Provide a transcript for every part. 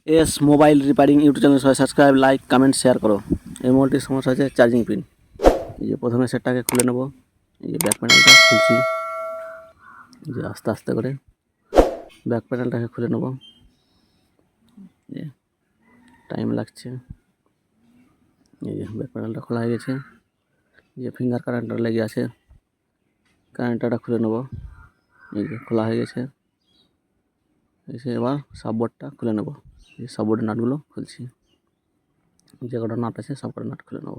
S mobile repairing YouTube channel সবাই subscribe, like, comment, share করো। এই মোবাইলটির সমস্যা হচ্ছে চার্জিং পিন। এই যে প্রথমে সেটটাকে খুলে নেব। এই যে ব্যাক প্যানেলটা খুলছি, এই যে আস্তে আস্তে করে ব্যাক প্যানেলটাকে খুলে নেব। টাইম লাগছে। এই যে ব্যাক প্যানেলটা খোলা হয়ে গেছে। যে ফিঙ্গার কানেক্টর লেগে আছে, কানেক্টরটা খুলে নেব। এই যে খোলা হয়ে গেছে। এবার সাববোর্ডটা খুলে নেব। এই সাববোর্ডের নাটগুলো খুলছি। যে কটা নাট আছে সব কটা নাট খুলে নেব।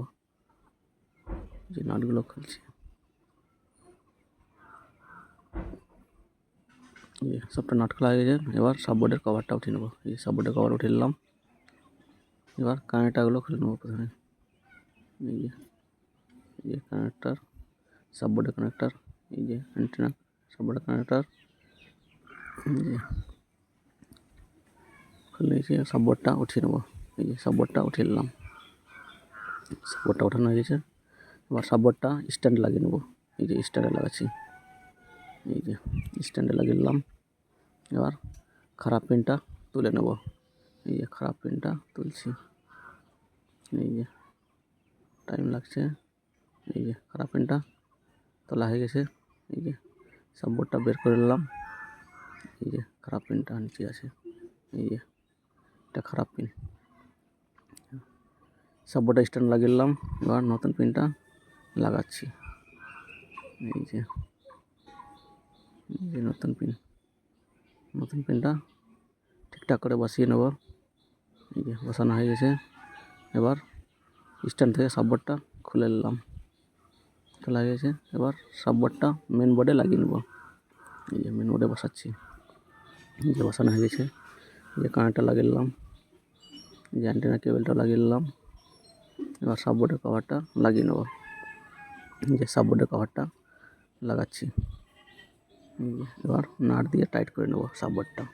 যে নাটগুলো খুলছি, সবটা নাট খোলা হয়ে গেছে। এবার সাববোর্ডের কভারটা উঠিয়ে নেবো। এই সাববোর্ডের কভার উঠিয়ে নিলাম। এবার কানেক্টারগুলো খুলে নেবো প্রথমে। এই যে কানেক্টার, সাববোর্ডের কানেক্টার, এই যে অ্যান্টেনা, সাববোর্ডের কানেক্টার, এই যে খুলে নিয়েছি। সাববোর্ডটা উঠিয়ে নেবো। এই যে সাববোর্ডটা উঠিয়ে নিলাম। সাববোর্ডটা ওঠানো হয়ে গেছে। এবার সাববোর্ডটা স্ট্যান্ডে লাগিয়ে নেবো। এই যে স্ট্যান্ডে লাগাচ্ছি। এই যে স্ট্যান্ডে লাগিয়ে নিলাম। এবার খারাপ পিনটা তুলে নেব। এই যে খারাপ পিনটা তুলছি। এই যে টাইম লাগছে। এই যে খারাপ পিনটা তোলা হয়ে গেছে। এই যে সাববোর্ডটা বের করে নিলাম। এই যে খারাপ পিনটা নিচে আছে। এই যে এটা খারাপ পিন। সাববোর্ডটা স্ট্যান্ড লাগিয়ে নিলাম। এবার নতুন পিনটা লাগাচ্ছি। এই যে নতুন পিনটা ঠিকঠাক করে বসিয়ে নেব। এই যে বসানো হয়ে গেছে। এবার স্ট্যান্ড থেকে সাববোর্ডটা খুলে নিলাম। খোলা হয়ে গেছে। এবার সাববোর্ডটা মেন বোর্ডে লাগিয়ে নেব। এই যে মেন বোর্ডে বসাচ্ছি। এই যে বসানো হয়ে গেছে। এই যে কানেক্টটা লাগিয়ে নিলাম। এই যে অ্যান্টেনা কেবলটা লাগিয়ে নিলাম। এবার সাববোর্ডের কভারটা লাগিয়ে নেব। এই যে সাববোর্ডের কভারটা লাগাচ্ছি। এবার নাট দিয়ে টাইট করে নেব সাববোর্ডটা।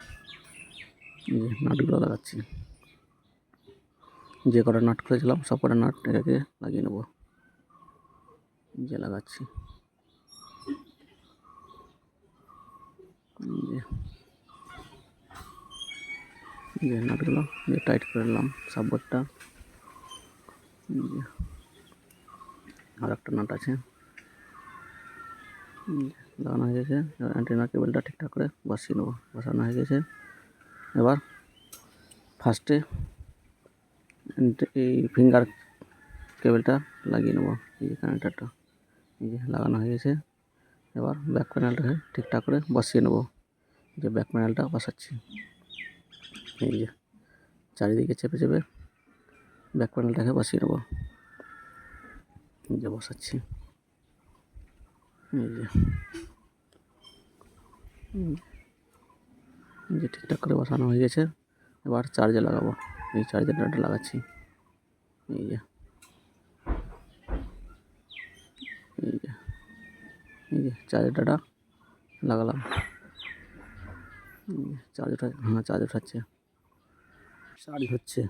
এই যে নাটগুলো লাগাচ্ছি। যে কটা নাট খুলেছিলাম সব কটা নাট এটাকে লাগিয়ে নেব। যে লাগাচ্ছি। যে নাটগুলো দিয়ে টাইট করে নিলাম সাববোর্ডটা। আর একটা নাট আছে, লাগানো হয়ে গেছে। অ্যান্টেনা কেবলটা ঠিকঠাক করে বসিয়ে নেবো। বসানো হয়ে গেছে। এবার ফার্স্টে এই ফিঙ্গার কেবলটা লাগিয়ে নেবো। এই যে কানেক্টারটা এই যে লাগানো হয়ে গেছে। এবার ব্যাক প্যানেলটাকে ঠিকঠাক করে বসিয়ে নেবো। যে ব্যাক প্যানেলটা বসাচ্ছি। এই যে চারিদিকে চেপে চেপে ব্যাক প্যানেলটাকে বসিয়ে নেবো। এই যে বসাচ্ছি। এই যে ঠিকঠাক করে বসানো হয়ে গেছে। এবার চার্জে লাগাবো। এই চার্জারটা লাগাচ্ছি। এই যে চার্জারটা লাগালাম। চার্জ উঠাচ্ছে। চার্জ হচ্ছে।